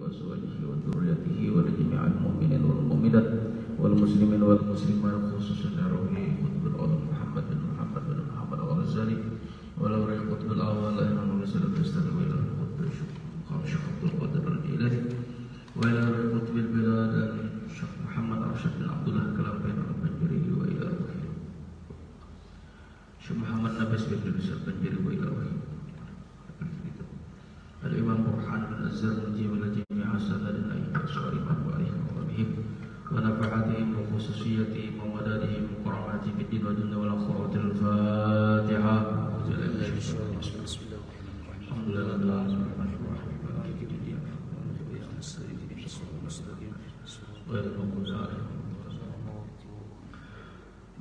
وأزواجه وذريته ولجميع المؤمنين والمؤمنات والمسلمين والمسلمات خصوصا روح قطب العلم محمد بن محمد الغزالي ولو رأي قطب الأول أنه نزل فاستدعوا إلى القطب الشيخ عبد القادر الجيلاني وإلى رأي قطب البلاد الشيخ محمد أرشد بن عبد الله كلام بين البنجري وإلى روح الشيخ محمد نبس بن إدريس البنجري وإلى روح الإمام برهان بن الزرنجي ولجميع سادتنا الإمام وعليهم وعليهم ونفعتهم وخصوصيتهم ومدادهم وكراماتهم في الدين والدنيا والآخرة. الفاتحة. بسم الله الحمد لله الرحمن الرحيم مالك يوم الدين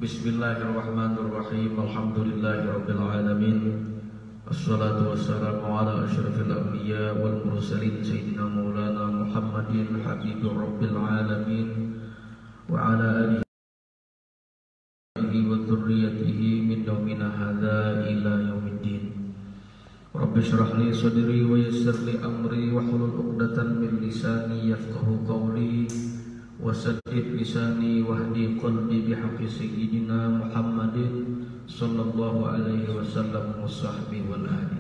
بسم الله الرحمن الرحيم الحمد لله رب العالمين الصلاة والسلام على أشرف الأنبياء والمرسلين سيدنا مولانا محمد حبيب رب العالمين وعلى آله وذريته من يومنا هذا إلى يوم الدين. رب اشرح لي صدري ويسر لي أمري واحلل عقدة من لساني يفقهوا قولي وسدد لساني واهدي قلبي بحق سيدنا محمد صلى الله عليه وسلم وصحبه والآل.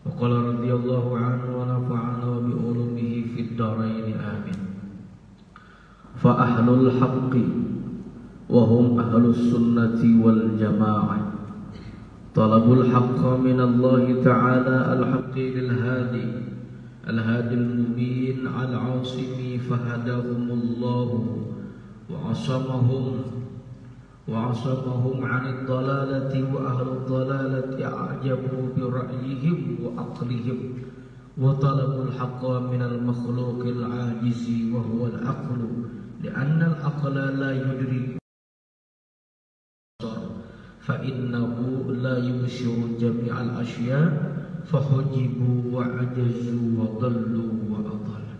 وقال رضي الله عنه ونفعنا بعلومه في الدارين آمين. فأهل الحق وهم أهل السنة والجماعة طلبوا الحق من الله تعالى الحق للهادي الهادي المبين العاصم فهداهم الله وعصمهم عن الضلالة وأهل الضلالة أعجبوا برأيهم وعقلهم وطلبوا الحق من المخلوق العاجز وهو العقل لأن العقل لا يدرك فإنه لا يبصر جميع الأشياء فحجبوا وعجزوا وضلوا وأضلوا.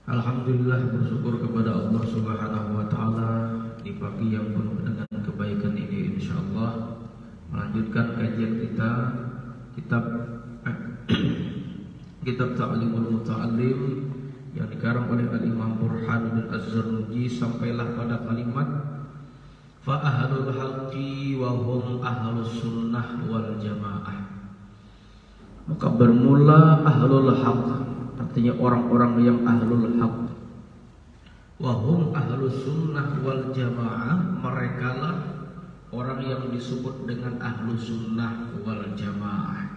Alhamdulillah, bersyukur kepada Allah Subhanahu wa taala di pagi yang penuh dengan kebaikan ini, insyaallah melanjutkan kajian kita kitab Ta'limul Muta'allim yang dikarang oleh Al-Imam Burhan bin Az-Zarnuji sampailah pada kalimat fa ahlul haqqi wa hum ahlus sunnah wal jamaah. Maka bermula ahlul haqq, artinya orang-orang yang ahlul haqq. Wa hum ahlus sunnah wal jamaah, merekalah orang yang disebut dengan ahlus sunnah wal jamaah.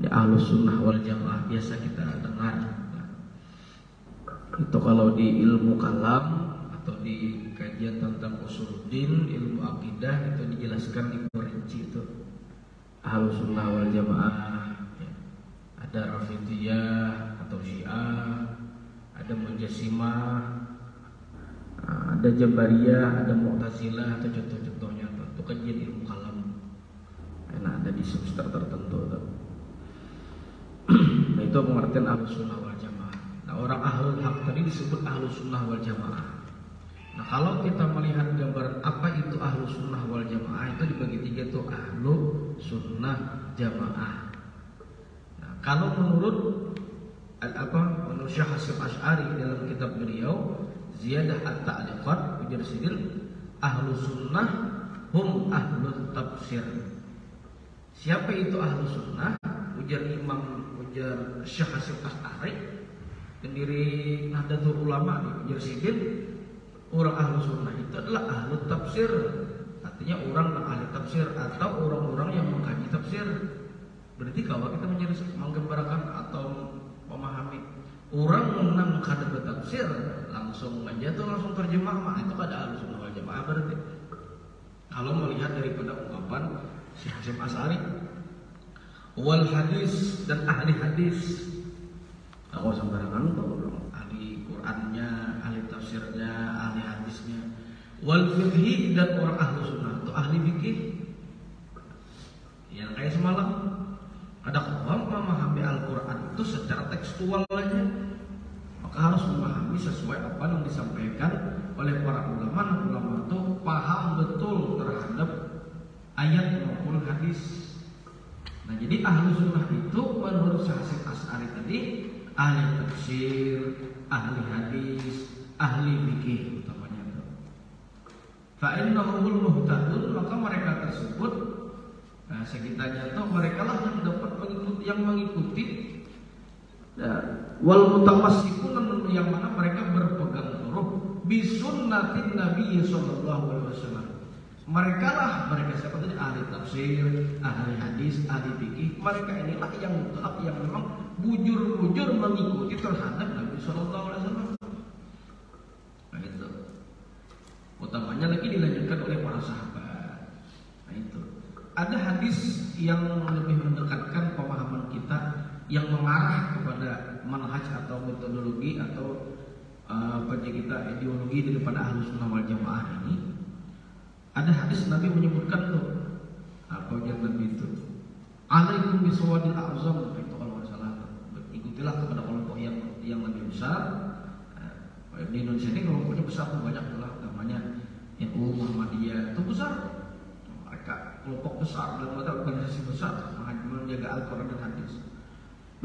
Ya, ahlus sunnah wal jamaah biasa kita dengar. Itu kalau di ilmu kalam atau di kajian tentang usuluddin, ilmu akidah, itu dijelaskan di perinci itu ahlus sunnah wal jamaah. Ada Rafidiyah atau Syiah, ada Mujassimah, ada Jabariyah, ada Mu'tazilah atau contoh-contohnya. Itu kajian ilmu kalam. Nah, ada di semester tertentu. Nah, itu pengertian ahlus sunnah wal jamaah. Nah, orang ahlul haq tadi disebut ahlus sunnah wal jamaah. Nah, kalau kita melihat gambaran apa itu ahlus sunnah wal jamaah, itu dibagi tiga tuh, ahlu sunnah jamaah. Kalau menurut menurut Syekh Hasyim Asy'ari dalam kitab beliau Ziyadah At-Ta'liqat ujar sidil ahlu sunnah hum ahlu tafsir. Siapa itu ahlu sunnah? Ujar Syekh Hasyim Asy'ari pendiri Nahdlatul Ulama, ujar sidil orang ahlu sunnah itu adalah ahlu tafsir, artinya orang yang ahli tafsir atau orang-orang yang mengkaji tafsir. Berarti kalau kita menggambarkan atau memahami orang mengenal menghadap tafsir langsung aja tuh langsung terjemah, mah itu kada ahlus sunnah wal jamaah berarti. Kalau melihat daripada ungkapan Syekh Hasyim Asy'ari wal hadis dan ahli hadis, kalau sembarangan tuh ahli Qur'annya, ahli tafsirnya, ahli hadisnya, wal fiqhi dan orang ahlu sunnah itu ahli fikih. Yang kayak semalam ada kaum memahami Al-Quran itu secara tekstual aja, maka harus memahami sesuai apa yang disampaikan oleh para ulama. Ulama itu paham betul terhadap ayat maupun hadis. Nah, jadi ahlu sunnah itu menurut Syekh Hasyim Asy'ari Asy'ari tadi, ahli tafsir, ahli hadis, ahli fikih utamanya itu. Fa innahumul muhtadun, maka mereka tersebut, nah sekitarnya itu mereka lah yang dapat mengikuti wal mutamassikun, yang mana mereka berpegang teguh bisunnatin Nabi sallallahu alaihi wasallam. Mereka siapa tadi? Ahli tafsir, ahli hadis, ahli fikih. Mereka inilah yang mutlak, yang memang bujur-bujur mengikuti terhadap Nabi sallallahu alaihi wasallam. Nah itu. Utamanya lagi dilanjutkan oleh para sahabat. Nah itu. Ada hadis yang lebih mendekatkan pemahaman kita, yang mengarah kepada manhaj atau metodologi atau kita ideologi daripada Ahlus Sunnah wal Jamaah ini. Ada hadis Nabi menyebutkan tuh apa yang Nabi itu, alaikum bisawadil a'zam, itu kalau nggak salah, ikutilah kepada kelompok yang lebih besar. Di Indonesia ini kelompoknya besar tuh, banyak lah, namanya NU Muhammadiyah, itu besar. Mereka kelompok besar dan organisasi besar menjaga Al-Quran dan hadis.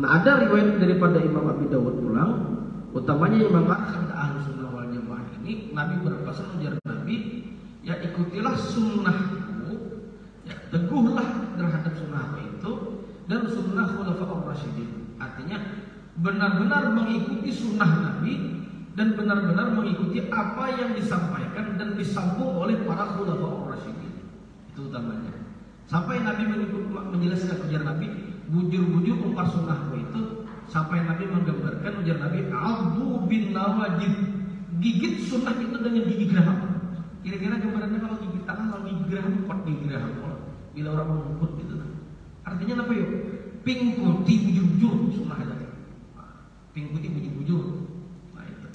Nah ada riwayat daripada Imam Abi Dawud pulang, utamanya yang mengatakan Ahlus Sunnah wal Jamaah ini, Nabi berpesan ujar Nabi, ya ikutilah sunnahku, ya teguhlah terhadap sunnahku itu, dan sunnah khulafaur rasyidin. Artinya benar-benar mengikuti sunnah Nabi dan benar-benar mengikuti apa yang disampaikan dan disambung oleh para khulafaur rasyidin. Itu utamanya. Sampai Nabi menjelaskan ujar Nabi, bujur-bujur umpar sunnahku itu, sampai Nabi menggambarkan ujar Nabi, "Adhu bin nawajib." Gigit sunnah itu dengan gigi geraham. Kira-kira gambarannya kalau gigi tangan, kalau gigi geraham, kuat gigi geraham. Bila orang mengukut gitu. Artinya apa yuk? Pingkuti bujur-bujur sunnah itu. Pingkuti bujur-bujur. Nah itu.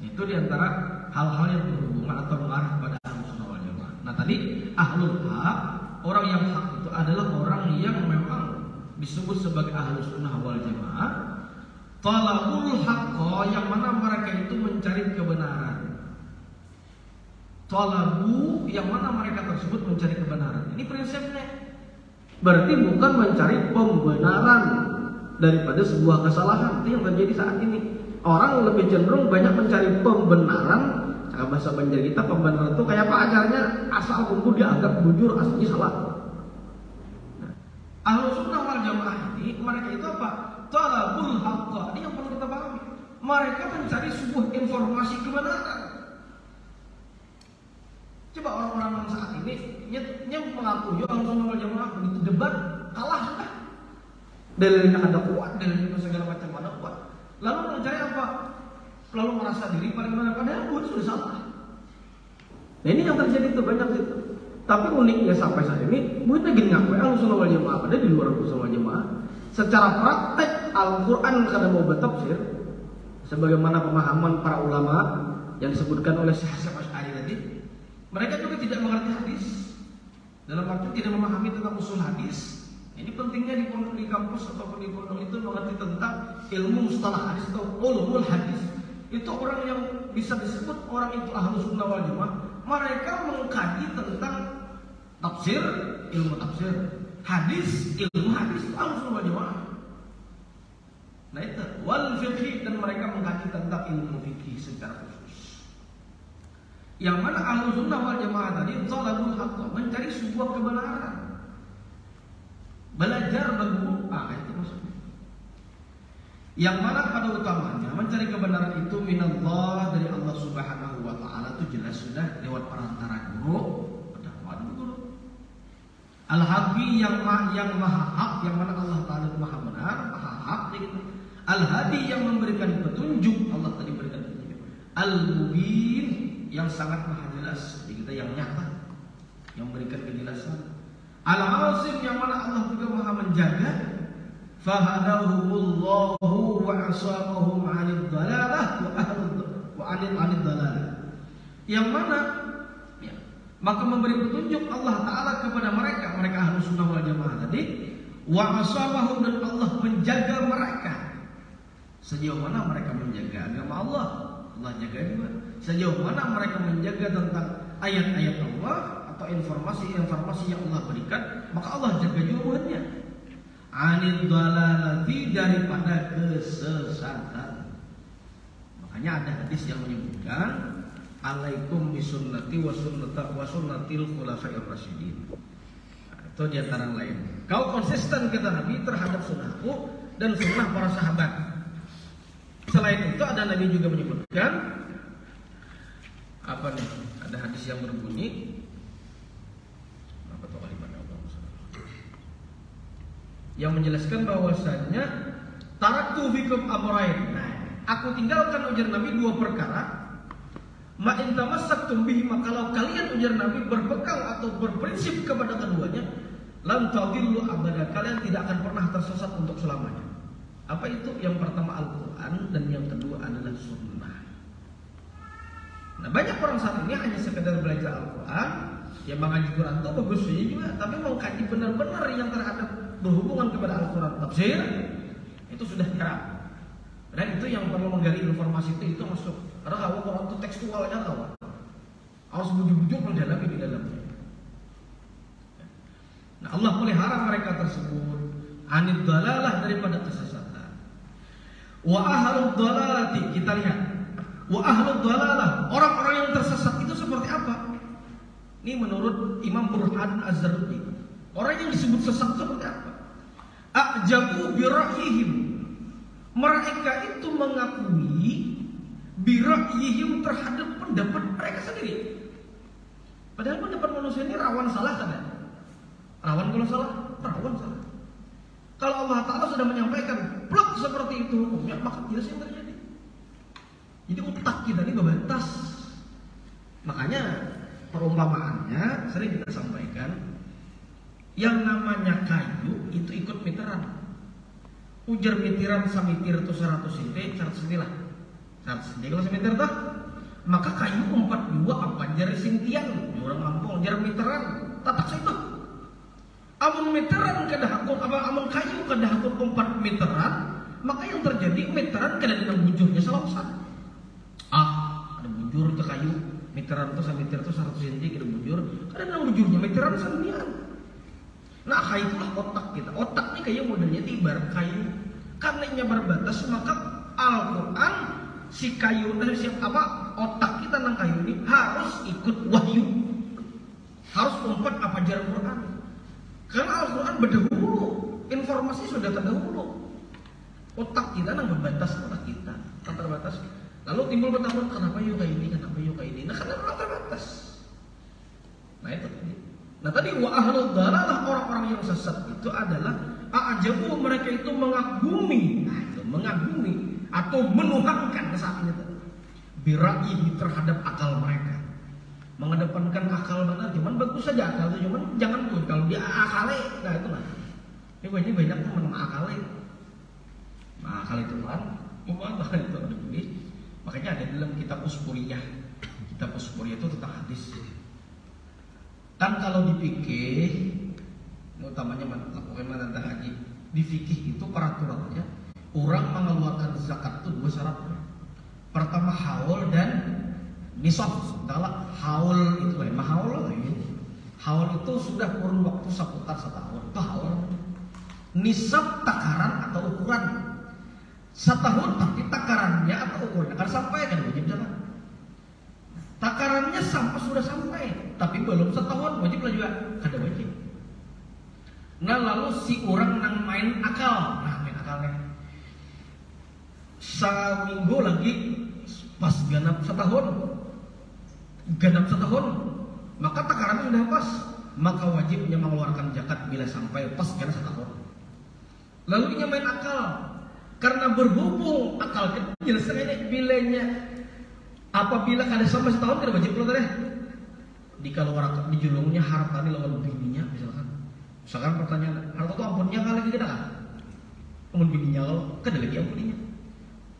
Itu diantara hal-hal yang berhubungan atau mengarah pada Ahlus Sunnah wal Jamaah. Nah tadi ahlul haq, orang yang hak itu adalah orang yang memang disebut sebagai Ahlus Sunnah wal Jamaah. Talabul haqqa, yang mana mereka itu mencari kebenaran. Talabu, yang mana mereka tersebut mencari kebenaran. Ini prinsipnya. Berarti bukan mencari pembenaran daripada sebuah kesalahan. Itu yang terjadi saat ini. Orang lebih cenderung banyak mencari pembenaran. Cara bahasa Banjar kita, pembenaran itu kayak pacarnya, asal kumpul dianggap bujur, aslinya salah. Nah, Ahlus Sunnah wal Jamaah ini, mereka itu apa? Talabul haqqa. Ini yang perlu kita pahami. Mereka mencari sebuah informasi kebenaran. Coba orang-orang saat ini yang mengaku Ahlus Sunnah wal Jamaah, begitu debat kalah sudah. Dalilnya ada kuat, dalilnya segala macam ada kuat. Lalu mencari apa? Lalu merasa diri paling benar, padahal buat sudah salah. Nah ini yang terjadi itu banyak itu. Tapi uniknya sampai saat ini, buat lagi ngaku Ahlus Sunnah wal Jamaah, padahal di luar Ahlus Sunnah wal Jamaah. Secara praktek Al-Quran kadang mau bertafsir sebagaimana pemahaman para ulama yang disebutkan oleh Syekh Asy'ari tadi, mereka juga tidak mengerti hadis, dalam arti tidak memahami tentang usul hadis. Ini pentingnya di kampus ataupun di pondok itu mengerti tentang ilmu mustalah hadis atau ulumul hadis. Itu orang yang bisa disebut orang itu Ahlus Sunnah wal Jamaah. Mereka mengkaji tentang tafsir, ilmu tafsir, hadis, ilmu hadis, Ahlus Sunnah wal Jamaah. Nah itu wal fiqh, dan mereka mengkaji tentang ilmu fikih secara khusus. Yang mana Ahlus Sunnah wal Jamaah tadi talabul haqq, mencari sebuah kebenaran. Belajar berguru, itu maksudnya. Yang mana pada utamanya mencari kebenaran itu minallah, dari Allah Subhanahu wa taala, itu jelas sudah lewat perantara guru, guru. Al-Haqi, yang maha hak, yang mana Allah Ta'ala maha benar, maha hak, gitu. Al-Hadi, yang memberikan petunjuk, Allah tadi berikan petunjuk. Al-Mubin, yang sangat maha jelas, jadi kita yang nyata, yang memberikan kejelasan. Al-Asim, yang mana Allah juga maha menjaga. Fahadahumullahu wa asabahum 'anid dhalalah wa 'anid dhalalah. Yang mana maka memberi petunjuk Allah Ta'ala kepada mereka Ahlus Sunnah wal Jamaah tadi, wa asabahum, dan Allah menjaga mereka. Sejauh mana mereka menjaga agama Allah, Allah jaga juga. Sejauh mana mereka menjaga tentang ayat-ayat Allah atau informasi yang Allah berikan, maka Allah jaga juga buatnya. anid dhalalati, daripada kesesatan. Makanya ada hadis yang menyebutkan alaikum bisunnati wa sunnatil khulafair rasyidin. Itu di antara lain. Kau konsisten kata Nabi terhadap sunnahku dan sunnah para sahabat. Selain itu ada Nabi juga menyebutkan apa nih? Ada hadis yang berbunyi apa tuh kalimatnya yang menjelaskan bahwasanya taraktu fikum amrayn. Nah, aku tinggalkan ujar Nabi dua perkara. Ma in tamassaktum bihi, kalau kalian ujar Nabi berpegang atau berprinsip kepada keduanya, lam tadillu abada, kalian tidak akan pernah tersesat untuk selamanya. Apa itu? Yang pertama Al-Quran dan yang kedua adalah sunnah. Nah, banyak orang saat ini hanya sekedar belajar Al-Quran, ya mengaji Quran itu bagus juga, tapi mengkaji benar-benar yang terhadap berhubungan kepada Al-Quran tafsir itu sudah jarang. Dan itu yang perlu menggali informasi itu masuk. Karena kalau Quran itu tekstualnya tahu, harus bujuk-bujuk mendalami di dalamnya. Nah, Allah pelihara mereka tersebut anid dhalalah, daripada kesesatan. Wa ahlud dhalalati, kita lihat. Wa ahlud dhalalah, orang-orang yang tersesat itu seperti apa? Ini menurut Imam Burhan Az-Zarruqi. Orang yang disebut sesat seperti apa? A'jabu bi ra'yihim. Mereka itu mengakui bi ra'yihim terhadap pendapat mereka sendiri. Padahal pendapat manusia ini rawan salah kan ya? Rawan kalau salah, rawan salah. Kalau Allah Ta'ala sudah menyampaikan plak seperti itu hukumnya, maka jelas yang terjadi. Jadi otak kita ini berbatas. Makanya perumpamaannya sering kita sampaikan, yang namanya kayu itu ikut meteran. Ujar meteran samitir itu 100 cm, 100 cm lah. 100 cm kalau semeter dah, maka kayu 42 apa jari sintian, orang Lampung jar meteran, tatak itu. Amun meteran kada hakun apa amun kayu kada hakun 4 meteran, maka yang terjadi meteran kada dengan bujurnya selesai. Ada bujur itu kayu meteran itu semeter itu 100 cm kada bujur, kada dengan bujurnya meteran sendirian. Nah, kayu itulah otak kita. Otak ini kayak modelnya tibar kayu. Karena ini berbatas, maka Al-Quran si kayu otak kita nang kayu ini harus ikut wahyu. Harus umpat apa jar Quran. Karena Al-Quran berdahulu, informasi sudah terdahulu. Otak kita nang berbatas, otak kita tak terbatas. Lalu timbul pertanyaan, kenapa yuk kayak ini, kenapa yuk kayak ini? Nah, karena memang terbatas. Nah itu tadi. Nah tadi wa ahlud dhalalah, orang-orang yang sesat itu adalah a'jabu, mereka itu mengagumi. Nah itu mengagumi atau menuhankan saat ini biraihi, terhadap akal mereka. Mengedepankan akal mana? Cuman bagus saja akal itu, cuman jangan pun kalau dia akale, nah itu lah. Ini banyak tuh menang akale. Nah akal itu kan, itu ada tulis. Makanya ada dalam kitab Usfuriyah. Kitab Usfuriyah itu tentang hadis. Kan kalau di fikih, utamanya pokoknya tentang haji, di fikih itu peraturannya orang mengeluarkan zakat itu 2 syarat. Pertama haul dan nisab. Kalau haul itu haul ini. Haul itu sudah kurun waktu seputar setahun. Itu haul. Nisab takaran atau ukuran. Setahun tapi takarannya atau ukurannya akan sampai kan wajib zakat. Takarannya sudah sampai, tapi belum setahun wajib lah juga, ada wajib. Nah lalu si orang nang main akal, main akalnya. Seminggu lagi pas genap setahun, maka takarannya sudah pas, maka wajibnya mengeluarkan zakat bila sampai pas genap setahun. Lalu dia main akal, karena berhubung akal kita jelasnya ini bilanya. Apabila kada sampai setahun kada wajib keluar deh. Di kalau orang di julungnya harta di lawan bininya misalkan pertanyaan harta itu ampunnya kali kita kan? Ampun bininya kalau kada lagi ampuninya.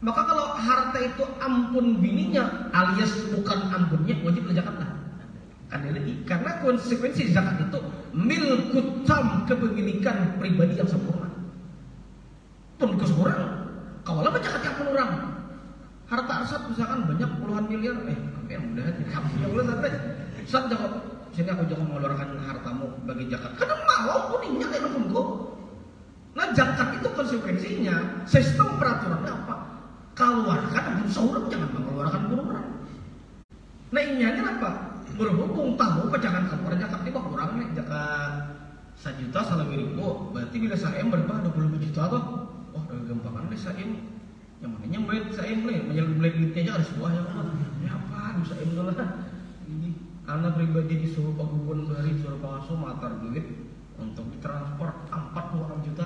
Maka kalau harta itu ampun bininya alias bukan ampunnya wajib zakat lah. Ada lagi karena konsekuensi zakat itu milkut tam, kepemilikan pribadi yang sempurna. Pun kesempurnaan. Kalau lama zakat ampun orang. Harta arsat misalkan banyak puluhan miliar, yang mudah kamu yang boleh santai. Saat jawab, sini aku jangan mengeluarkan hartamu bagi zakat. Karena mau kuningnya kayak nunggu. Nah zakat itu konsekuensinya, sistem peraturannya apa? Keluarkan ampun seorang, jangan mengeluarkan kurang. Nah ini apa? Berhubung tahu jangan keluar zakat itu kurang nih, zakat 1 juta 1.000, berarti bila saya berapa 25 juta tuh, oh gampang deh saya. Yang mana nyembelih saya menyembelih duitnya aja ada sebuah ya apa? Ya apa bisa dulu lah. Ini anak pribadi disuruh Pak Gubernur sehari disuruh Pak Asu matar duit untuk ditransport 46 juta.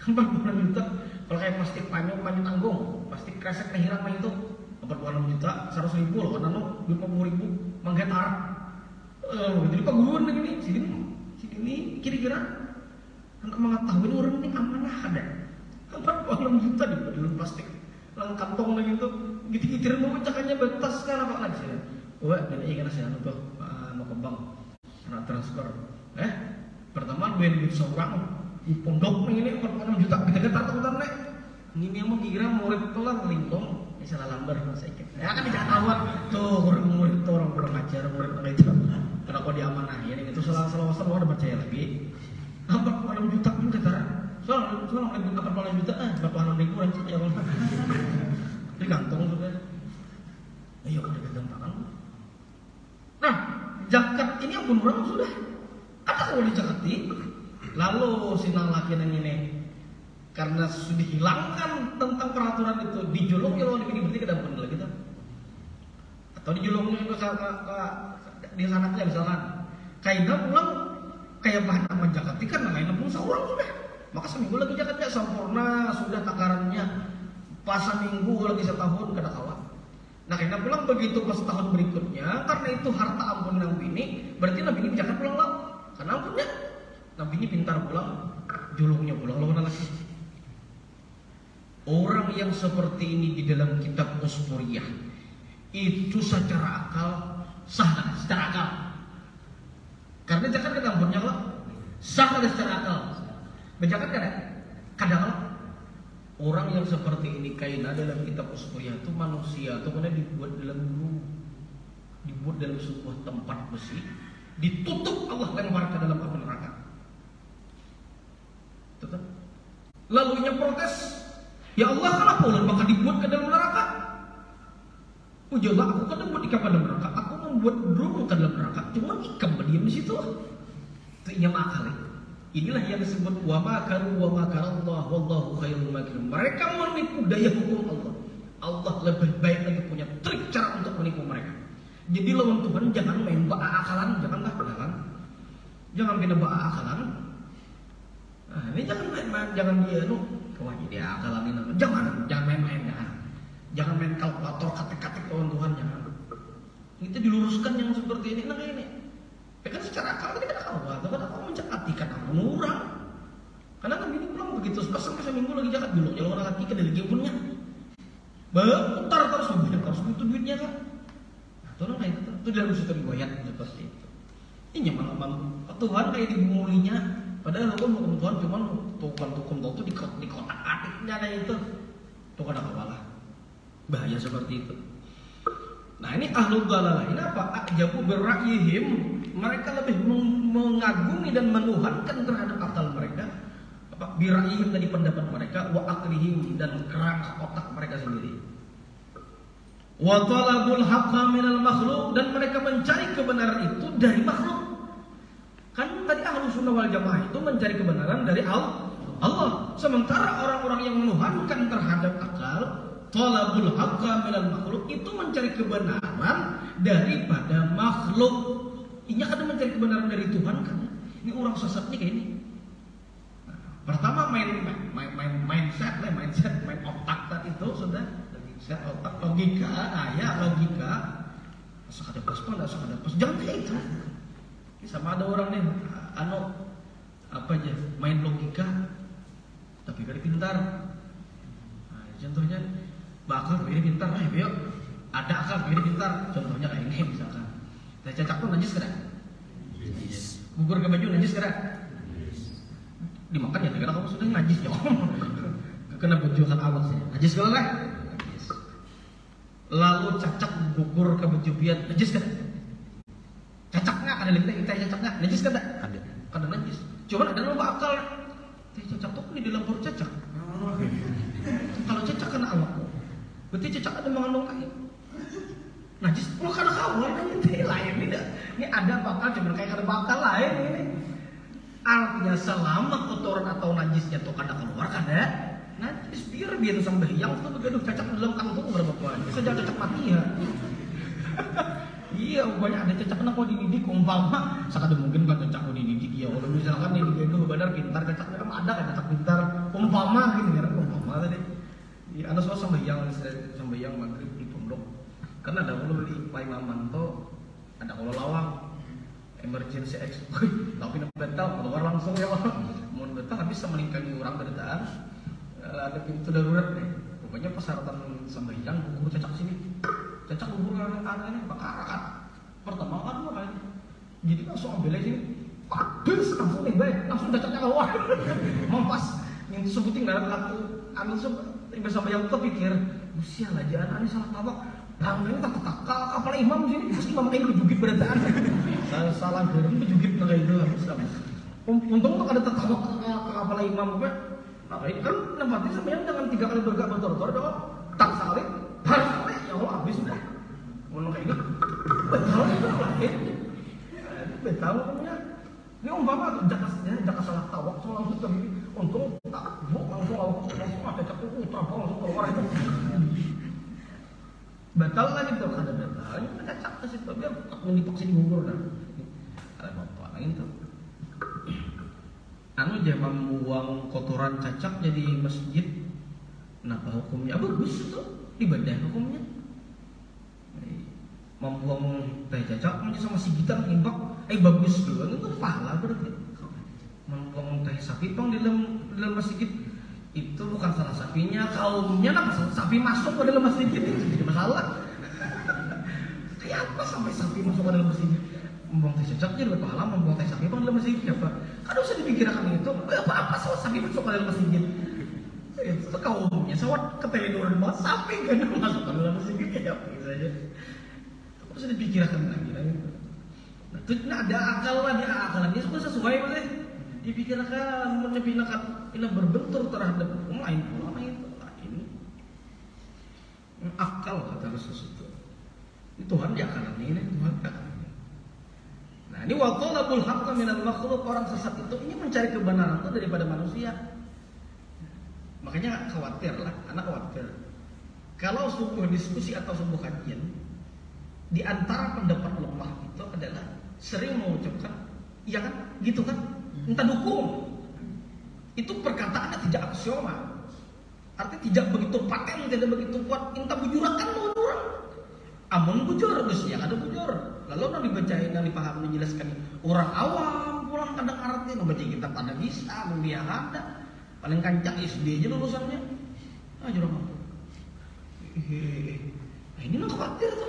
46 juta. Kalau kayak plastik panjang tanggung, plastik kresek hilang mah itu 46 juta, 100.000 loh, karena lo 50.000 manggetar. Jadi Pak Gubernur ini sini kira-kira untuk mengetahui orang ini amanah ada. 46 juta di dalam plastik, dalam kantong lagi itu, gitu-gitu mau cakannya batas kan apa lagi sih? Wah, dan ikan saya tuh mau ke bank, nak transfer. Pertama duit seorang di pondok ini 46 juta, kita tahu nek. Ini yang mau kira murid pelan lingkong, salah lamber masa ikut. Ya kan tidak tahu tuh murid itu orang kurang ajar, murid itu. Kenapa diamanahi? Ini itu salah ada percaya lagi. 46 juta pun kata. Soalnya lagi 46 juta, 46.000 aja ya kalau di kantong sudah. Ayo kita gampang. Nah, zakat ini yang orang sudah. Ada kalau dizakati, lalu sinang laki yang ini karena sudah dihilangkan tentang peraturan itu dijulung ya lawan ini berarti kedampan lagi kita. Atau dijulungnya ke di sanaknya misalkan. Kaidah pulang kayak bahan aman zakati kan lain pun seorang sudah. Maka seminggu lagi zakatnya sempurna, sudah takarannya pas seminggu lagi setahun kada kawan. Nah kena pulang begitu pas tahun berikutnya, karena itu harta ampun Nabi ini, berarti Nabi ini zakat pulang lah. Karena ampunnya Nabi ini pintar pulang, julungnya pulang lawan lagi. Orang yang seperti ini di dalam kitab Usfuriyah itu secara akal sah, secara akal. Karena zakat kan ampunnya lah, sah secara akal. Berzakat kan? Kadang orang yang seperti ini kaina dalam kitab Usfuriyah itu manusia itu mana dibuat dalam guru, dibuat dalam sebuah tempat besi, ditutup Allah lempar ke dalam api neraka. Tetap. Lalu ia protes, ya Allah kenapa ular bakal dibuat ke dalam neraka? Ujarlah aku kan membuat ikan pada neraka, aku membuat burung ke dalam neraka, cuma ikan berdiam di situ. Itu ia makal. Inilah yang disebut wa makaru wa makarallah wallahu khairul makirin. Mereka menipu daya hukum Allah. Allah lebih baik lagi punya trik cara untuk menipu mereka. Jadi lawan Tuhan jangan main ba'a akalan, janganlah akalan. Jangan kena ba'a akalan. Nah, ini jangan main-main, jangan dia wah jadi akalan ini. Jangan main-main jangan. Jangan main kalkulator katik-katik lawan Tuhan jangan. Itu diluruskan yang seperti ini nah ini. Ya kan secara akal kita tahu atau kan aku mencakatikan aku murah. Karena kan ini pulang begitu sampai seminggu lagi zakat dulu. Kalau orang lagi ke lagi punya. Berputar terus itu duitnya kan. Nah, itu dalam satu riwayat seperti itu. Ini malah Tuhan kayak dimulinya. Padahal hukum Tuhan cuma hukum itu di kotak-atiknya ada itu. Itu kadang kalah. Bahaya seperti itu. Nah ini ahlul dhalalah ini apa? Ajabu birra'yihim, mereka lebih mengagumi dan menuhankan terhadap akal mereka. Apa? Birra'yihim tadi pendapat mereka, wa aqlihim dan kerangka otak mereka sendiri. Wa talabul haqqa minal makhluk dan mereka mencari kebenaran itu dari makhluk. Kan tadi ahlus sunnah wal jamaah itu mencari kebenaran dari Allah. Sementara orang-orang yang menuhankan terhadap akal, talabul haqqa minal makhluk itu mencari kebenaran daripada makhluk. Ini kan mencari kebenaran dari Tuhan kan. Ini orang sesatnya kayak ini. Nah, pertama mindset, main otak tadi itu sudah mindset otak logika, logika. Asal ada pas, jangan kayak itu. Sama ada orang nih, apa aja main logika, tapi gak pintar. Nah, contohnya bakal ini pintar, yuk. Ada akal ini pintar. Contohnya kayak ini misalkan. Saya cacak tuh najis kada? Najis. Gugur ke baju najis kada? Dimakan ya, karena kamu sudah najis ya. Kena baju kan awal sih. Najis kada lah? Najis. Lalu cacak gugur ke baju pian najis kada? Cacak nggak? Ada lagi kita cacak nggak? Najis kada? Ada najis. Cuman ada lupa akal. Saya cacak tuh di dalam perut cacak. Kalau cacak kena awakmu, berarti cacak ada mengandung air. Najis, kalau karena kawan kan ini lain tidak. Ini ada bakal cuma kayak ada bakal lain ini. Artinya selama kotoran atau najisnya tuh kada keluar kada najis biar dia tuh sembahyang tuh begaduh cacak dalam kantong berapa poin. Bisa jadi cacak mati ya. Iya, banyak ada cacak kenapa dididik umpama sakada mungkin kan cacak mau dididik ya. Kalau misalkan nih begaduh benar pintar cacak kan ada kan cacak pintar umpama gitu kan umpama tadi. Iya, anak soal sembahyang maghrib di pondok. Karena ada kalau beli Pak Imaman tuh ada kalau lawang emergency exit, tapi betal keluar langsung ya Pak. Mau betal habis bisa melingkari orang berdetaan. Ada pintu darurat nih. Pokoknya persyaratan sembahyang gugur cacak sini. Cacak gugur anaknya bakar kan. Pertama kan dua kali. Jadi langsung ambil sini. Habis langsung nih baik, langsung cacaknya keluar. Mampas yang sebutin dalam laku anu sembahyang tuh pikir, usia lah jangan ini salah tabak. Ini tak kapal imam sini, terus imam kayak kejugit berataan. Salah garam kejugit kayak itu habis. Untung tuh ada tertabak ke kapal imam gue. Nah ini kan nempatin sebenarnya dengan 3 kali bergerak bertor-tor dong. Tak salib, harus salib, ya Allah habis udah. Ngomong kayak gitu, betul itu lain. Betul namanya. Ini umpama jaka salah tawak semua langsung ke gini. Untung tak buk langsung ada cakap terbang langsung keluar itu. Batal kan itu ada batalnya ada cacak ke situ biar dipaksa digugur dah. Ada bapak lain tuh. Anu jangan membuang kotoran cacak jadi masjid. Kenapa hukumnya bagus itu ibadah hukumnya? Membuang teh cacak macam sama sigitan imbak, bagus juga itu pahala berarti. Membuang teh sapi pang di dalam masjid itu bukan salah sapinya, kaumnya lah sapi masuk ke dalam masjid itu jadi masalah. Kayak apa sampai sapi masuk ke dalam masjid? Membuang teh cacak jadi berpahala, membuang teh sapi pang di dalam masjid apa? Kan usah dipikirkan itu. Apa salah sapi masuk ke dalam masjid? Itu kaumnya sawat keteledoran banget sapi kan masuk ke dalam masjid kayak apa gitu aja. Usah dipikirkan lagi lah itu. Nah, itu ada akal lah, dia akalannya sudah sesuai boleh. Dipikirkan, menyepinakan, ini berbentur terhadap hukum lain pula itu lain. Akal kata Rasulullah. Ini Tuhan dia akalan ini, Tuhan akalan. Nah ini waktu labul haqqa minal makhluk, orang sesat itu ini mencari kebenaran itu daripada manusia. Makanya khawatir lah, anak khawatir. Kalau sebuah diskusi atau sebuah kajian, di antara pendapat lemah itu adalah sering mengucapkan, iya kan, gitu kan. Entah dukung, itu perkataannya tidak aksiomal, artinya tidak begitu paten, tidak begitu kuat. Entah bujurakan orang, amun bujur, terus ya ada bujur. Lalu nanti dibacain, nanti paham, menjelaskan orang awam, pulang kadang artinya, membaca kita pada bisa, dia ada, paling kancak SD aja lulusannya, jurang apa? Ini nggak khawatir tuh,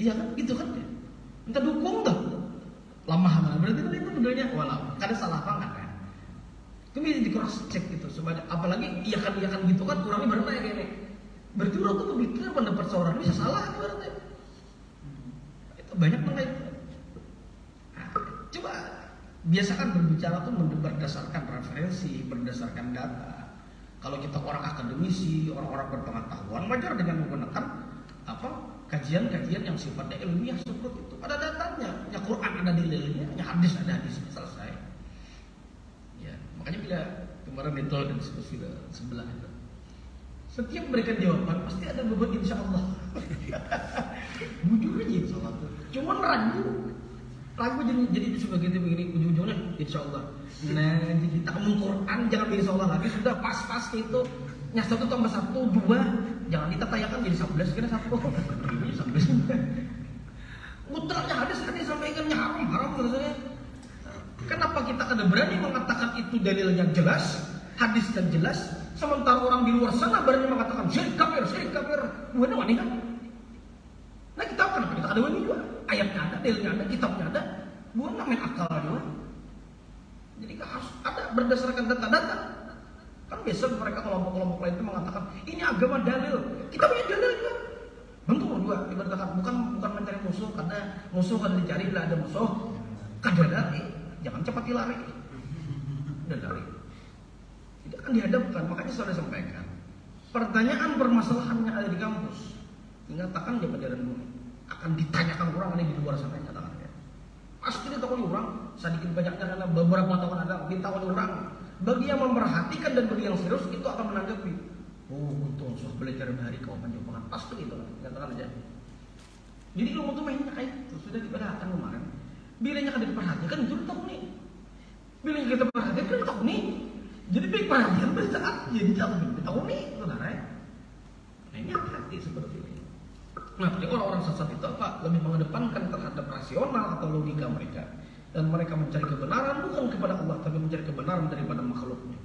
iya kan, gitu kan? Entah dukung tuh. Lama mana berarti kan itu modelnya walau kada salah banget kan. Itu bisa di cross check gitu sebanyak apalagi iya kan gitu kan kurangnya berapa ya kayaknya. Berarti orang tuh berpikir pendapat seorang bisa salah berarti. Itu banyak banget itu. Nah, coba biasakan berbicara tuh berdasarkan referensi, berdasarkan data. Kalau kita orang akademisi, orang-orang berpengetahuan wajar dengan menggunakan apa? Kajian-kajian yang sifatnya ilmiah seperti itu. Ada datanya, ya Quran ada dalilnya, ya hadis ada hadisnya, selesai. Ya, makanya bila kemarin metode diskusi sebelah itu, setiap memberikan jawaban pasti ada beban insya Allah. Bujur aja insya Allah. Cuman ragu jadi sebagai begini ujung-ujungnya insya Allah. Nah, jadi kita ngomong Quran jangan insya Allah lagi sudah pas itu. Yang 1 tambah 1, 2. Jangan ditatayakan jadi 11 kira 1. Ini 11. Mutlaknya hadis sampaikannya haram rasanya. Kenapa kita kada berani mengatakan itu dalilnya jelas, hadisnya jelas, sementara orang di luar sana berani mengatakan syirik kafir. Bukan wani kan? Nah kita kenapa kita ada wani juga? Ayatnya ada, dalilnya ada, kitabnya ada. Bukan namanya akal juga. Jadi harus ada berdasarkan data-data. Kan biasa mereka kelompok-kelompok lain itu mengatakan ini agama dalil, kita punya dalil juga. Bentuk juga ibaratkan bukan mencari musuh karena musuh kan dicari lah ada musuh. Kada lari, jangan cepat lari. Udah lari. akan dihadapkan. Makanya saya sampaikan, pertanyaan permasalahannya ada di kampus, nyatakan dia pelajaran dulu akan ditanyakan orang ada di luar sana, nyatakan ya. Pasti ditakoni orang, sedikit banyaknya karena beberapa tahun ada ditakoni orang. Bagi yang memperhatikan dan bagi yang serius itu akan menanggapi. Oh, untung sudah belajar dari kau menjawab pasti itu, nyatakan aja. Jadi ilmu itu mainnya kayak itu sudah diperhatikan kemarin. Bilanya kan diperhatikan itu tahu nih. Bilanya kita perhatikan kan tahu nih. Jadi baik perhatian bersaat jadi jauh tahu nih, saudara. Nah ini hati-hati seperti ini. Nah, jadi orang-orang sesat itu apa? Lebih mengedepankan terhadap rasional atau logika mereka. Dan mereka mencari kebenaran bukan kepada Allah, tapi mencari kebenaran daripada makhluknya.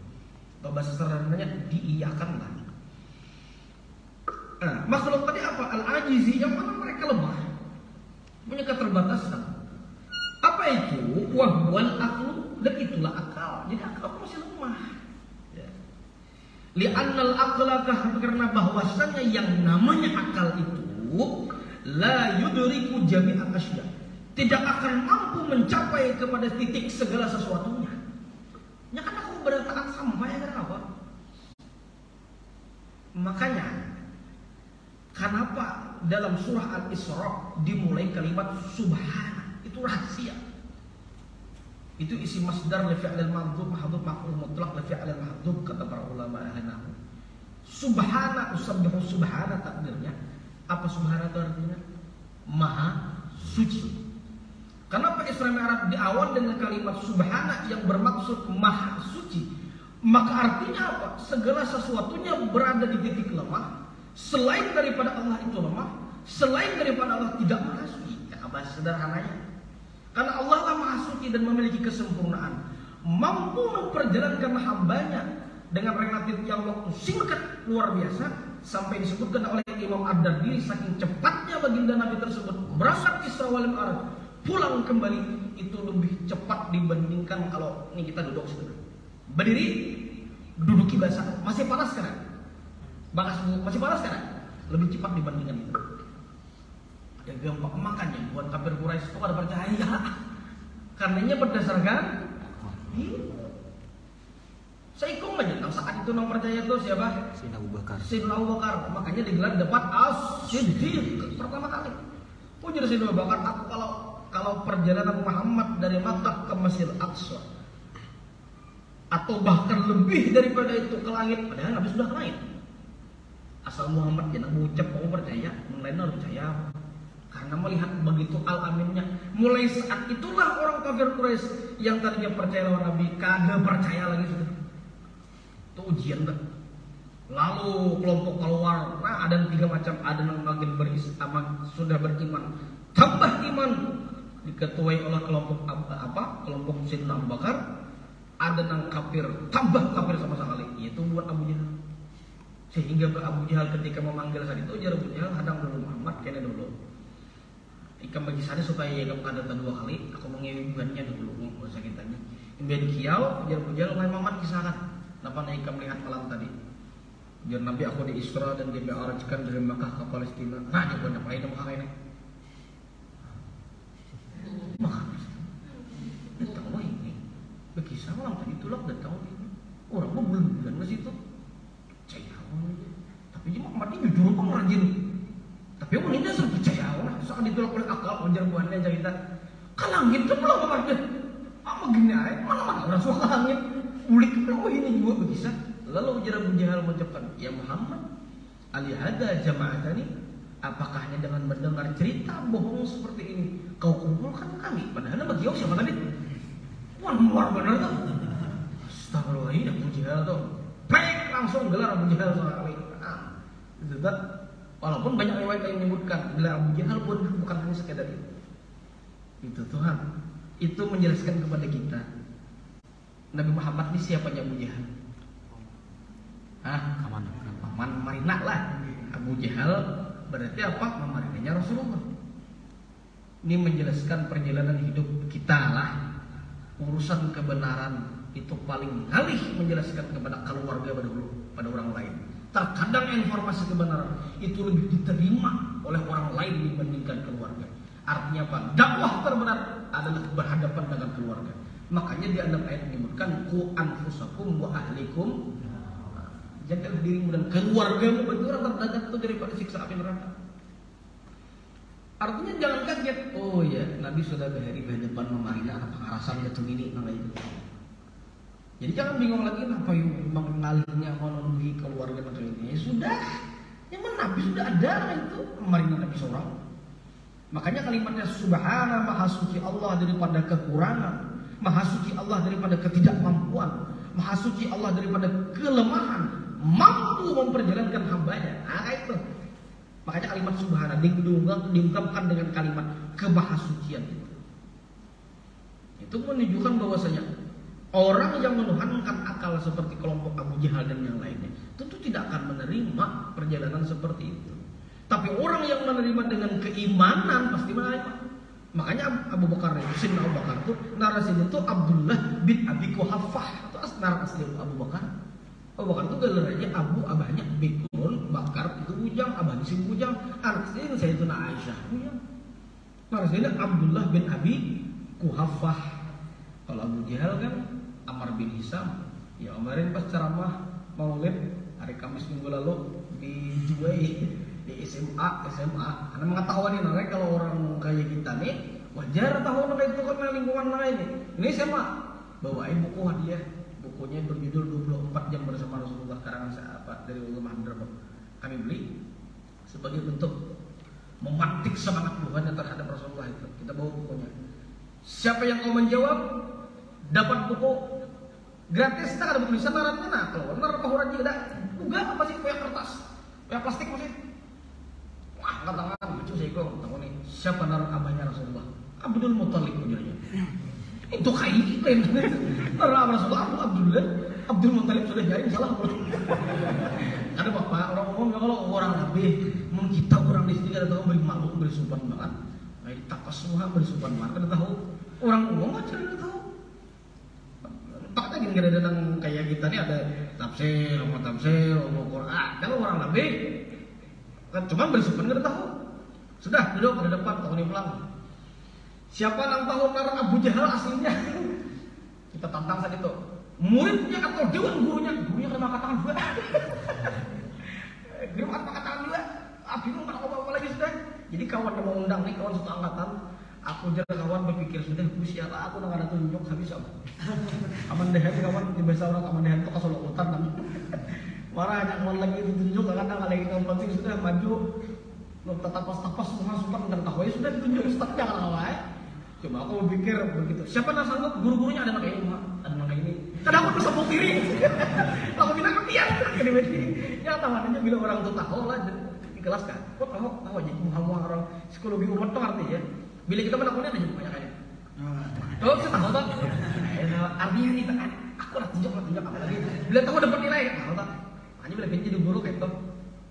Atau bahasa sederhananya diiyakanlah. Nah, makhluk tadi apa? Al-ajizi, yang mana mereka lemah, punya keterbatasan. Apa itu? Wahwal aklu, dan itulah akal. Jadi akal masih lemah. Ya. Li'annal aqlakah, karena bahwasannya yang namanya akal itu la yudriku jami'al asya, tidak akan mampu mencapai kepada titik segala sesuatunya. Ya kan aku bertaat sampai karena apa? Makanya kenapa dalam surah Al-Isra dimulai kalimat subhana? Itu rahasia. Itu isi masdar li fi'lil madhub mahdhub maf'ul mutlaq li fi'lil mahdhub kata para ulama ahli. Subhana, usabbihu subhana takdirnya. Apa subhana itu artinya? Maha suci. Kenapa Isra Mi'raj di awal dengan kalimat subhana yang bermaksud maha suci? Maka artinya apa? Segala sesuatunya berada di titik lemah. Selain daripada Allah itu lemah, selain daripada Allah tidak maha suci. Ya, bahasa sederhananya. Karena Allah lah maha suci dan memiliki kesempurnaan, mampu memperjalankan hambanya dengan relatif yang waktu singkat luar biasa, sampai disebutkan oleh Imam Ad-Dardi saking cepatnya baginda Nabi tersebut berangkat Isra wal Mi'raj, pulang kembali itu lebih cepat dibandingkan kalau ini kita duduk sebentar. Berdiri, duduki basah, masih panas sekarang. Masih panas sekarang. Lebih cepat dibandingkan itu. Ya gampang makanya buat kafir Quraisy itu pada percaya. Karenanya berdasarkan Saikum aja, saat itu nang percaya itu siapa? Sayyidina Abu Bakar. Sayyidina Abu Bakar, makanya digelar debat As-Siddiq pertama kali. Oh jadi Sayyidina Abu Bakar, aku kalau perjalanan Muhammad dari Makkah ke Masjid Aqsa atau bahkan lebih daripada itu ke langit, padahal Nabi sudah ke langit. Asal Muhammad jangan mengucap kamu percaya, yang lain harus percaya. Karena melihat begitu al-aminnya, mulai saat itulah orang kafir Quraisy yang tadinya percaya lawan Nabi kagak percaya lagi sudah. Itu ujian dah. Lalu kelompok keluar, nah ada 3 macam, ada yang makin beriman, sudah beriman, tambah iman, diketuai oleh kelompok kelompok Sayyidina Abu Bakar. Ada yang kafir, tambah kafir sama sekali, yaitu buat Abu Jahal. Sehingga Abu Jahal ketika memanggil saat itu, ujar Abu Jahal, hadang dulu Muhammad, kena dulu. Ikan bagi sana supaya ia kamu kata 2 kali, aku mengirimkannya dulu, nggak usah kitanya. Imbian kiau, ujar Abu Jahal, Muhammad kisahkan. Kenapa Naika melihat malam tadi? Biar Nabi aku di Isra dan dia diarahkan dari Makkah ke Palestina. Nah, dia punya apa Makkah ini? Makkah. Dia tahu ini. Berkisah malam tadi itulah dia tahu ini. Orang mah belum bulan ke situ. Percaya. Tapi dia Muhammad ini jujur kok rajin. Tapi orang ini asal percaya. Saat ditolak oleh akal, wajar buahnya cerita. Kalangit itu belum apa dia? Apa gini aja? Mana orang suka kalangit? Ulik oh ini juga begitu. Lalu ujar Abu Jahal mengucapkan, ya Muhammad, alihada jama'atani, apakah hanya dengan mendengar cerita bohong seperti ini kau kumpulkan kami? Padahal bagi siapa tadi? Wah luar benar tuh. Astagfirullahaladzim, Abu Jahal tuh. Baik langsung gelar Abu Jahal sekali. Itu kan. Walaupun banyak riwayat yang menyebutkan gelar Abu Jahal pun bukan hanya sekedar itu. Itu Tuhan. Itu menjelaskan kepada kita. Nabi Muhammad ini siapanya Abu Jahal? Paman Marina lah. Abu Jahal berarti apa? Mamarinanya Rasulullah. Ini menjelaskan perjalanan hidup kita lah. Urusan kebenaran itu paling alih menjelaskan kepada keluarga pada orang lain. Terkadang informasi kebenaran itu lebih diterima oleh orang lain dibandingkan keluarga. Artinya apa? Dakwah terbenar adalah berhadapan dengan keluarga. Makanya di dalam ayat menyebutkan qu anfusakum wa ahlikum. Jagalah dirimu dan keluargamu betul terdekat itu daripada siksa api neraka. Artinya jangan kaget. Oh ya, Nabi sudah berhadapan memarina apa karasan jatuh ini namanya itu. Jadi jangan bingung lagi apa yang mengalihnya memenuhi keluarga atau ini. Ya sudah, yang Nabi sudah ada itu memarina Nabi seorang. Makanya kalimatnya subhana maha suci Allah daripada kekurangan, maha suci Allah daripada ketidakmampuan, maha suci Allah daripada kelemahan, mampu memperjalankan hambanya. Nah itu. Makanya kalimat subhana diungkapkan dengan kalimat kemahasucian itu. Itu menunjukkan bahwasanya orang yang menuhankan akal seperti kelompok Abu Jahal dan yang lainnya tentu tidak akan menerima perjalanan seperti itu. Tapi orang yang menerima dengan keimanan pasti menerima. Makanya Abu Bakar itu, Sayyidina Abu Bakar itu narasinya itu Abdullah bin Abi Quhafah. Itu narasi asli Abu Bakar. Abu Bakar itu gelarnya Abu, abahnya Bikrun, Bakar itu bujang, abahnya si bujang, anaknya itu Sayyidina Aisyah bujang. Narasinya Abdullah bin Abi Quhafah. Kalau Abu Jahal kan Amr bin Hisam. Ya kemarin pas ceramah Maulid hari Kamis minggu lalu di Juwai di SMA karena mengetahui nih kalau orang kayak kita nih wajar tahu kayak itu kan lingkungan ini SMA bawain buku hadiah. Bukunya berjudul 24 jam bersama Rasulullah karangan sahabat dari ulama Hadramaut. Kami beli sebagai bentuk memantik semangat Tuhan terhadap Rasulullah itu. Kita bawa bukunya. Siapa yang mau menjawab dapat buku gratis. Tak ada tulisan narannya. Nah kalau benar pahuran juga enggak apa sih kayak kertas, kayak plastik masih. Wah angkat tangan lucu saya kok tahu nih siapa naruh abahnya Rasulullah Abdul Muthalib ujungnya. Itu kayak itu naruh Rasulullah Abdul Muthalib sudah jaring salah. Ada bapak orang ngomong kalau orang Nabi mungkin kita orang di sini ada tahu beri malu beri sumpah banget. Nah tapas semua beri sumpah banget ada tahu orang ngomong aja ada tahu. Fakta gini ada datang kayak kita nih ada tafsir, mau Quran. Kalau orang Nabi kan cuma bersumpah nggak tahu. Sudah duduk di depan tahun ini pulang. Siapa yang tahu karena Abu Jahal aslinya? Kita tantang saat itu. Muridnya atau dewan gurunya? Gurunya kena angkat tangan dua. Dia angkat tangan dua. Bingung kan apa lagi sudah. Jadi kawan yang mau undang nih kawan satu angkatan. Aku jadi kawan berpikir sudah siapa aku nggak ada tunjuk habis apa. Aman deh kawan di bahasa orang aman deh itu kasih utan namanya. Marah hanya kawan lagi ditunjuk kadang lagi kawan penting sudah maju. Tapas semua sumpah nggak tahu ya sudah ditunjuk ustaz jangan awal. Cuma aku berpikir begitu. Siapa yang sanggup guru-gurunya ada kayak ini, ada kayak ini. Kadang aku bisa bukti diri. Aku bilang dia kan ini. Ya tawanannya bila orang itu tahu lah di kelas kan. Kok tahu aja semua orang psikologi umat tuh arti ya. Bila kita menakutin aja banyak aja. Oh, saya tahu tak? Artinya ini tak. Aku udah tunjuk apa lagi. Bila tahu dapat nilai, tahu tak? Hanya bila benci di guru kayak itu.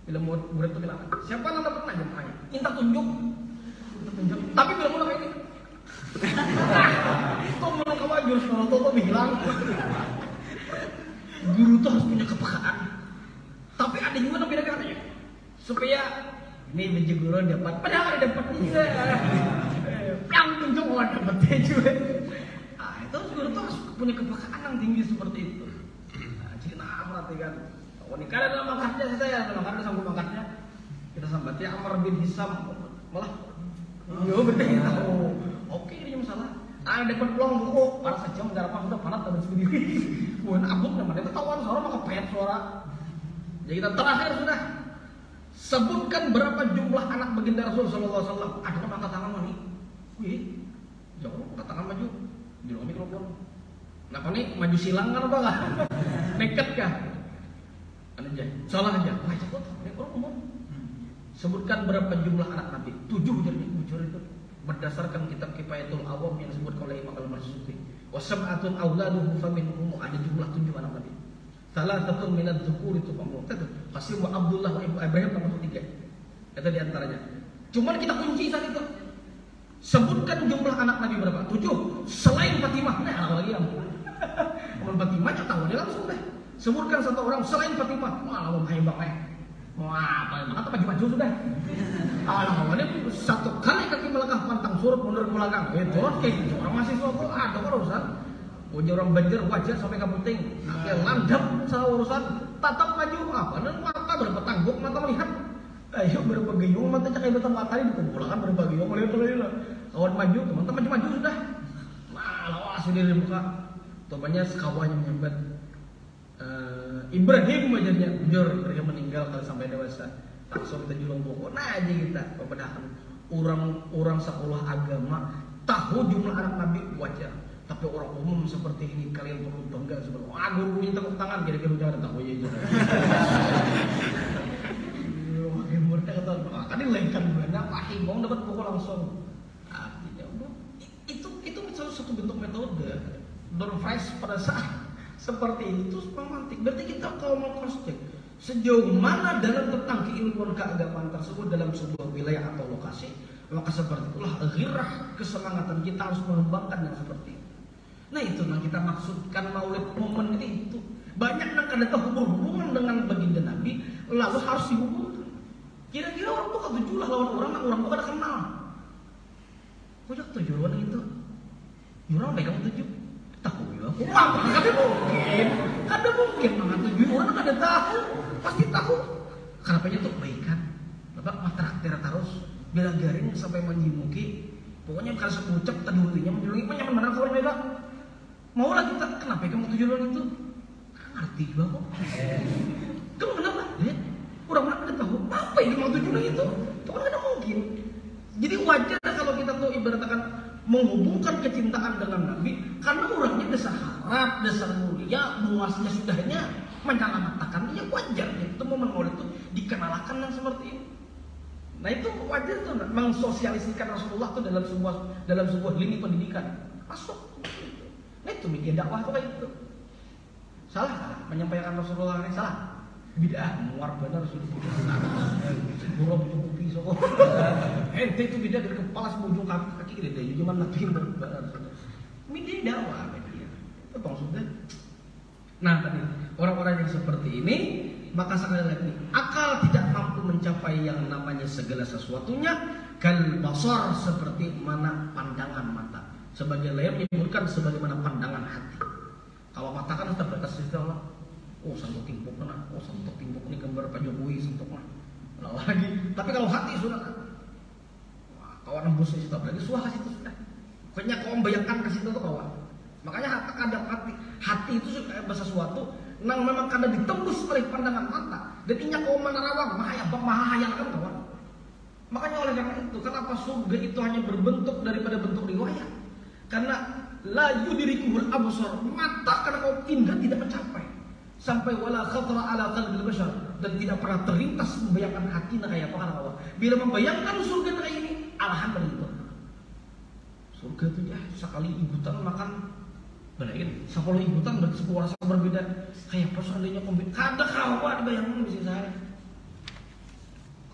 Bila murid itu bilang, siapa yang dapat nilai? Minta tunjuk. Tapi bila mau kayak ini. Kau mau kawan jurus kalau tuh bilang. Guru tuh harus punya kepekaan. Tapi ada juga yang beda katanya. Supaya ini benci guru dapat, padahal dapat juga. Yang tunjuk orang dapatnya juga. Itu guru tuh harus punya kepekaan yang tinggi seperti itu. Jadi perhatikan. Oh ini karena dalam angkatnya saya, dalam angkatnya sambung angkatnya kita sambatnya Amr bin Hisam malah. Yo betul tahu. Oke ini masalah. Dapat peluang buku para sejam garapan sudah panas dan sendiri. Bukan abut namanya ketahuan suara maka payat suara. Jadi kita terakhir sudah sebutkan berapa jumlah anak baginda Rasul sallallahu alaihi wasallam. Ada yang angkat tangan nih. Wih, jauh angkat tangan maju. Di ruang mikrofon. Kenapa nih maju silang kan apa enggak? Nekat kah? Anu aja. Salah aja. Wah, cepet. Ini orang ngomong. Sebutkan berapa jumlah anak Nabi? 7 jadi bujur itu. Berdasarkan kitab Kifayatul Awam yang disebutkan oleh Imam Al-Marzuki. Wa sab'atun auladuhu faminhum ada jumlah 7 anak Nabi. Salah satu minat zukur itu pemuda itu. Qasim wa Abdullah wa Ibrahim nomor 3. Itu di antaranya. Cuman kita kunci saat itu. Sebutkan jumlah anak Nabi berapa? 7. Selain Fatimah. Nah, lagi yang. Kalau Fatimah tahu dia langsung deh. Sebutkan satu orang selain Fatimah. Wah, mau main banget. Wah, apa maju sudah. Alhamdulillah satu kali kaki melangkah pantang surut mundur ke belakang. Itu kayak gitu. Orang mahasiswa tuh ada urusan. Punya orang banjir wajar sampai ke puting. Yang landap salah urusan. Tatap maju apa? Dan mata berpetangguk, mata melihat. Ayo berbagiyung, mata cakap mata mata ini dikumpulkan berbagiyung melihat. Kawan maju, teman-teman maju sudah. Lawas sudah dibuka. Temannya sekawannya menyambat. Ibrahim wajarnya jujur mereka meninggal kalau sampai dewasa. Langsung kita julung pokok. Nah aja kita pembedahan. Orang sekolah agama tahu jumlah anak nabi wajar. Tapi orang umum seperti ini kalian perlu bangga seperti gurunya tepuk tangan kira-kira jangan tahu aja. Mereka kata kan dilengkan mana pahing mau dapat pokok langsung. Artinya itu salah satu bentuk metode Don Fresh pada saat seperti itu memantik. Berarti kita kalau mau cross check sejauh mana dalam tentang keilmuan keagamaan tersebut dalam sebuah wilayah atau lokasi, maka seperti itulah ghirah kesemangatan kita harus mengembangkan yang seperti itu. Nah itu yang kita maksudkan maulid momen itu. Banyak yang kada tahu berhubungan dengan baginda Nabi lalu harus dihubungkan. Kira-kira orang tuh ketujuh lah lawan orang tuh kada kenal. Kok tujuh lawan itu? Orang baik kamu tujuh. Tahu ya, kada mungkin mangan tujuh orang kada tahu, pasti tahu. Kenapa itu kebaikan? Bapak matraktir terus, bela garing sampai menjimuki. Pokoknya kalau sepucap tadurinya menjulungi penyaman mana kawan beda. Mau lah kita, kenapa kamu tujuh orang itu? Ngerti juga kok. Kamu kenapa? Orang mana kada tahu, apa yang mau tujuh orang itu? Itu kan kada mungkin. Jadi wajar kalau kita tuh ibaratkan menghubungkan kecintaan dengan Nabi karena orangnya dasar harap, dasar mulia, muasnya sudahnya menyelamatkan dia wajar itu momen maulid itu dikenalkan yang seperti ini. Nah itu wajar tuh mensosialisasikan Rasulullah tuh dalam sebuah lini pendidikan masuk. Nah itu media dakwah tuh kayak gitu. Salah menyampaikan Rasulullah ini salah. Bid'ah muar benar sudah burung cukupi soko. Ente itu beda dari kepala sampai ujung kaki gede deh. Cuman nabi benar. Media dakwah media. Itu maksudnya. Nah tadi orang-orang yang seperti ini maka sekali lagi akal tidak mampu mencapai yang namanya segala sesuatunya. Kal basar seperti mana pandangan mata. Sebagian lain menyebutkan sebagaimana pandangan hati. Kalau mata kan terbatas di Allah. Oh santok timbuk kena, santok timbuk ini gambar Pak Jokowi santok lah. Lagi, tapi kalau hati sudah kan, kawan nembus di situ lagi suah kasih itu sudah. Pokoknya kau bayangkan kasih itu tuh kawan. Makanya hati itu sesuatu yang memang kadang ditembus oleh pandangan mata. Dan inya kau menerawang, maha hayal kan kawan. Makanya oleh karena itu, kenapa surga itu hanya berbentuk daripada bentuk riwayat? Karena la yudrikul absar, mata karena kau indah tidak mencapai. Sampai wala khatara ala qalbil bashar dan tidak pernah terlintas membayangkan hati nak kayak apa kan Allah. Bila membayangkan surga kayak ini, alhamdulillah. Surga itu ya sekali ibutan makan belain, 10 ibutan berarti 10 rasa berbeda. Kayak apa seandainya kombin? Kada kawan dibayangkan bisa saya.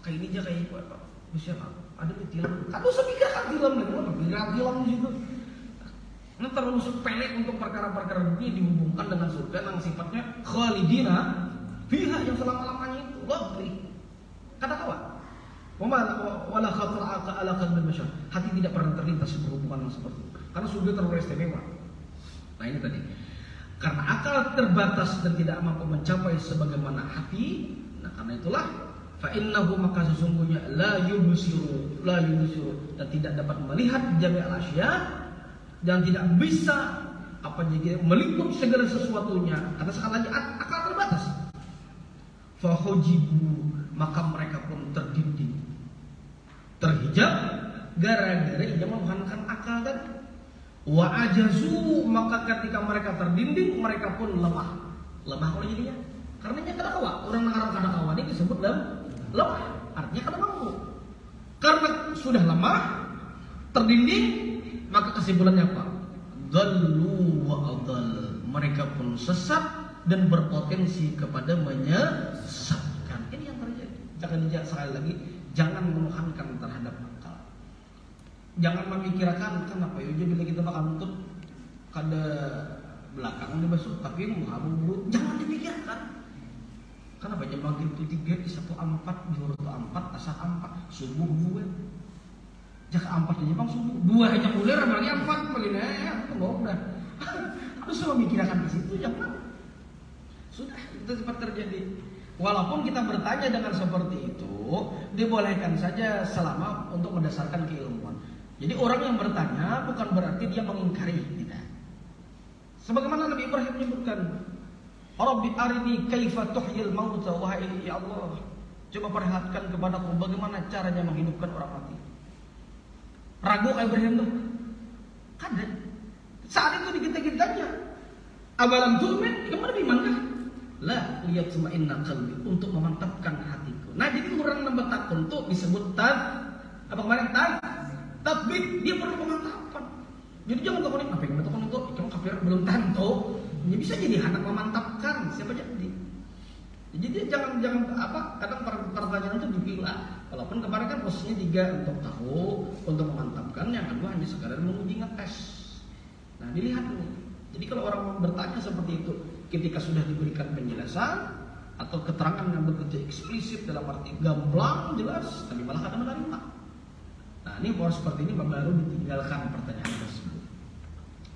Kayak ini aja kayak apa? Bisa ada di tilam. Kada usah pikirkan tilam lagi, apa? Pikirkan tilam di situ. Ini terlalu sepele untuk perkara-perkara dunia dihubungkan dengan surga yang sifatnya khalidina fiha yang selama-lamanya itu lovely. Kata kawan, wala khatar ala qalbil bashar. Hati tidak pernah terlintas berhubungan dengan seperti itu. Karena surga terlalu istimewa. Nah ini tadi. Karena akal terbatas dan tidak mampu mencapai sebagaimana hati. Nah karena itulah fa innahu maka sesungguhnya la yubsiru dan tidak dapat melihat jami'al asya. Dan tidak bisa meliput segala sesuatunya karena sekali lagi akal terbatas. Fahujibu maka mereka pun terdinding, terhijab gara-gara ia menggunakan akal kan. Wa ajazu maka ketika mereka terdinding mereka pun lemah kalau jadinya. Karenanya kadang-kadang orang kadang-kadang ini disebut lemah, artinya kada mampu. Karena sudah lemah, terdinding. Maka kesimpulannya apa? Dhallu wa adhal. Mereka pun sesat dan berpotensi kepada menyesatkan. Ini yang terjadi. Jangan sekali lagi, jangan menuhankan terhadap akal. Jangan memikirkan kenapa ya bila kita bakal nuntut kada belakang dibasuh tapi muka buruk. Jangan dipikirkan. Kenapa jam maghrib itu 3, 1 4, 2 4, asar 4, subuh 2. Jak ampat di Jepang subuh, 2 hanya ular apalagi 4 begini ya, bohong dah. Harus memikirkan ke situ jangan. Sudah itu sempat terjadi. Walaupun kita bertanya dengan seperti itu, dibolehkan saja selama untuk mendasarkan keilmuan. Jadi orang yang bertanya bukan berarti dia mengingkari, tidak. Sebagaimana Nabi Ibrahim menyebutkan, Rabbi arini kaifa tuhyil mauta, wahai ya Allah, coba perlihatkan kepadaku bagaimana caranya menghidupkan orang mati. Ragu kayak Ibrahim tuh? Kada. Saat itu kita-kitanya, abalam tu'min, kamu lebih imankah? La liyatma'inna qalbi, untuk memantapkan hatiku. Nah, jadi orang nambah takun tuh disebut apa kemarin tatbik, dia perlu pemantapan. Jadi jangan takut apa yang takun itu, kamu kafir belum tentu. Ini bisa jadi hendak memantapkan siapa jadi. Jadi jangan kadang pertanyaan itu dipilah. Walaupun kemarin kan posisinya 3 untuk tahu, untuk memantapkan, yang kedua hanya sekadar menguji ngetes. Nah, dilihat nih. Jadi kalau orang bertanya seperti itu, ketika sudah diberikan penjelasan atau keterangan yang begitu eksplisit dalam arti gamblang jelas, tapi malah kadang menerima. Nah, ini orang seperti ini baru ditinggalkan pertanyaan tersebut.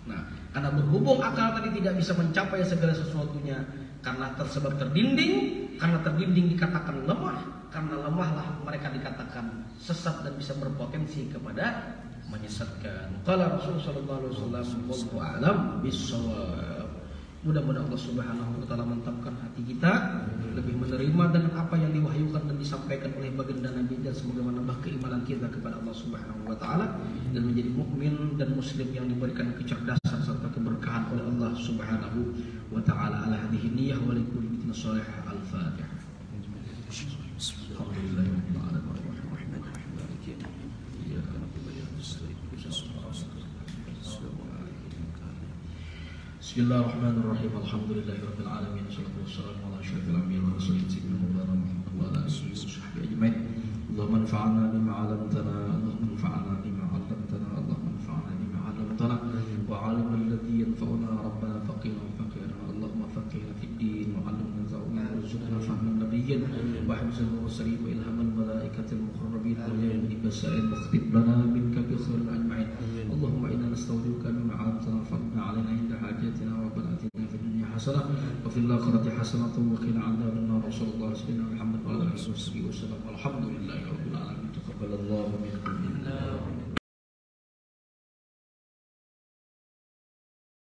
Nah, karena berhubung akal tadi tidak bisa mencapai segala sesuatunya, karena tersebab terdinding, karena terdinding dikatakan lemah, karena lemahlah mereka dikatakan sesat dan bisa berpotensi kepada menyesatkan. Qala Rasul sallallahu alaihi wasallam, wallahu a'lam bissawab. Mudah-mudahan Allah Subhanahu wa taala mantapkan hati kita, lebih menerima dengan apa yang diwahyukan dan disampaikan oleh baginda Nabi, dan semoga menambah keimanan kita kepada Allah Subhanahu wa taala dan menjadi mukmin dan muslim yang diberikan kecerdasan serta keberkahan oleh Allah Subhanahu wa taala. Ala hadhihi niyyah wa likulli bitin shalih. Al-Fatihah. Alhamdulillahirabbil alamin. Bismillahirrahmanirrahim. Alhamdulillahirabbil alamin. Wassalatu wassalamu ala asyrofil anbiya'i wal mursalin sayyidina Maulana Muhammad wa ala alihi wa sahbihi ajmain. Allahumma anfa'na bima 'allamtana, Allahumma anfa'na bima 'allamtana, Allahumma anfa'na bima 'allamtana wa 'allimna alladhi yanfa'una, rabbana faqihna wa faqihna, Allahumma faqihna fid din wa 'allimna ta'wila warzuqna fahman nabiyyin wa hifzal mursalin wa ilhamal malaikatil muqarrabin wa yawmil basair wakhtib lana minka bi khairin ajmain. Allahumma inna nastaudiuka bima 'allamtana faqna 'alaina inda hajatina wa rabbana atina fid dunya hasanah wa fil akhirati hasanah wa qina 'adzabannar. Rasulullah sallallahu alaihi wa sallam. Alhamdulillahirabbil alamin. Taqabbalallahu minkum.